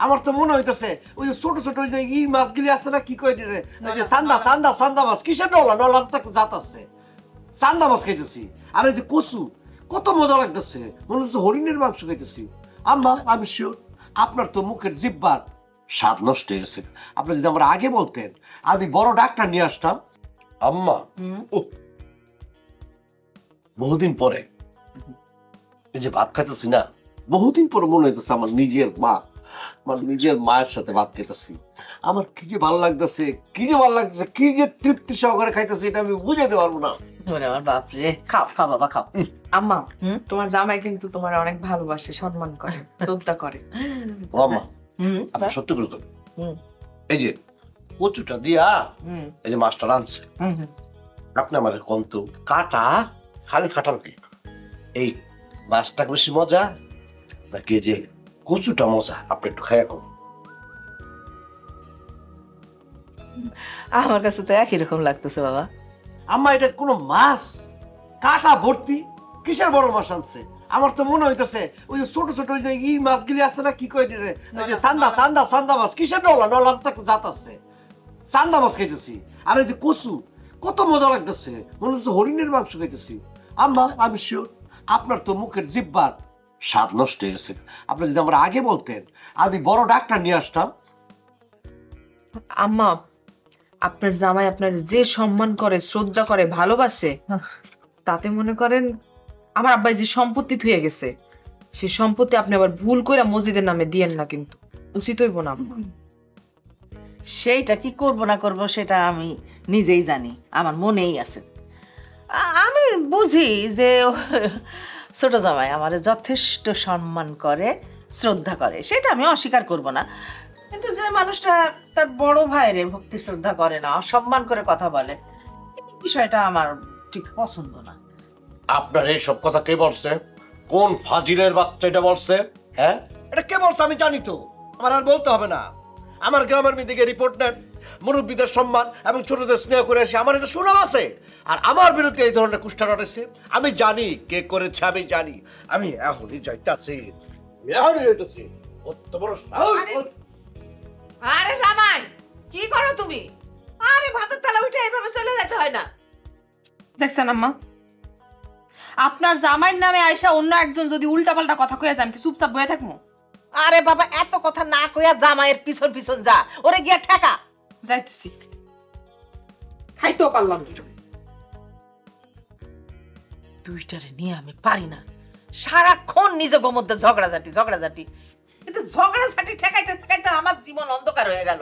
আমার তো মনে হইতেছে ওই যে ছোট ছোট ওই যে মাছগুলি আছে না, কি কই রে, ওই যে চান্দা চান্দা চান্দা মাছ, কিসের ডলা ডলার তো জাত আছে, চান্দা মাছ খাইতেছি। আর এই যে কচু, কত মজা লাগতেছে, মনে হচ্ছে হরিণের মাংস খাইতেছি। আম্মা আমি শিওর আপনার তো মুখের জিহ্বার স্বাদ নষ্ট হয়ে গেছে। আপনি যদি আমার আগে বলতেন আমি বড় ডাক্তার নিয়ে আসতাম। আম্মা বহুদিন পরে এই যে ভাত খাইতেছি না, বহুদিন পরে মনে হইতেছে আমার নিজের মা, আমার নিজের মায়ের সাথে ভাত খাইতেছি। আমার কি যে ভালো লাগতেছে, কি যে ভালো লাগতেছে, কি যে তৃপ্তি সহকারে খাইতেছি, এটা আমি বুঝাইতে পারবো না। আমার বাপরে, খাও খাও বাবা খাও। আম্মা তোমার জামাই কিন্তু তোমার অনেক ভালোবাসে, সম্মান করে, শ্রদ্ধা করে। ও আম্মা আপনি সত্যি করে তো এই যে কচুটা দিয়া এই যে মাছটা রাঁধছে, আপনি আমার কন্ত কাটা খালি কাটার কি এই মাছটা বেশি মজা নাকি যে কচুটা মজা? আপনি একটু খাইয়া খান। আমার কাছে তো একই রকম লাগতেছে বাবা। আম্মা এটা কোনো মাছ কাটা ভর্তি, কিসের বড় মাছ আনছে? আমার তো মনে হইতেছে ওই যে ছোট ছোট ওই যে মাছগুলি আছে না, কি কই রে, ওই যে চান্দা চান্দা চান্দা মাছ, কিসের ডলা ডলার তো জাত আছে, চান্দা মাছ খাইতেছি। আর এই যে কচু, কত মজা লাগতেছে, মনে হচ্ছে হরিণের মাংস খাইতেছি। আম্মা আমি শিওর আপনার তো মুখের জিহ্বার স্বাদ নষ্ট হয়ে গেছে। আপনি যদি আমার আগে বলতেন আমি বড় ডাক্তার নিয়ে আসতাম। আম্মা আপনার জামাই আপনার যে সম্মান করে, শ্রদ্ধা করে, ভালোবাসে, তাতে মনে করেন আমার আব্বাই যে সম্পত্তি থুয়ে গেছে, সে সম্পত্তি আপনি আবার ভুল করে মসজিদের নামে দিয়েন না, কিন্তু উচিত হইব না আম্মা। সেইটা কি করব না করব সেটা আমি নিজেই জানি, আমার মনেই আছে। আমি বুঝি যে ছোট জামাই আমার যথেষ্ট সম্মান করে, শ্রদ্ধা করে, সেটা আমি অস্বীকার করব না। কিন্তু যে মানুষটা তার বড় ভাইরে ভক্তি শ্রদ্ধা করে না, অসম্মান করে কথা বলে, এই বিষয়টা আমার ঠিক পছন্দ না। আপনার এই সব কথা কে বলছে? কোন ফাজিলের বাচ্চা এটা বলছে? হ্যাঁ এটা কে বলছে আমি জানি তো, আমার আর বলতে হবে না। আমার গ্রামের মেয়েদিকে রিপোর্ট নেন, মুরব্বীদের সম্মান এবং ছোটদের স্নেহ করে আসে, আমার এটা সুনাম আছে। আর আমার বিরুদ্ধে এই ধরনের কুষ্ঠা রটেছে, আমি জানি কে করেছে, আমি জানি। আমি এখনই যাইতাছি, এখনই যাইতাছি। কত বড় সাহস! আরে জামাই কি করো তুমি? আরে ভাতের থালা উঠে এইভাবে চলে যেতে হয় না। দেখছেন আম্মা, আপনার জামাইয়ের নামে আয়সা অন্য একজন যদি উল্টাপাল্টা কথা কইয়া যান, কি চুপচাপ বয়ে থাকবো? আরে বাবা এত কথা না কইয়া জামাইয়ের পিছন পিছন যা, ওরে গিয়া ঠেকা। যাইতেছি, খাইতেও পারলাম না। দুইটারে নিয়ে আমি পারি না, সারাক্ষণ নিজের মধ্যে ঝগড়াঝাটি ঝগড়াঝাটি, কিন্তু ঝগড়াঝাটি ঠেকাইতে ঠেকাইতে আমার জীবন অন্ধকার হয়ে গেল।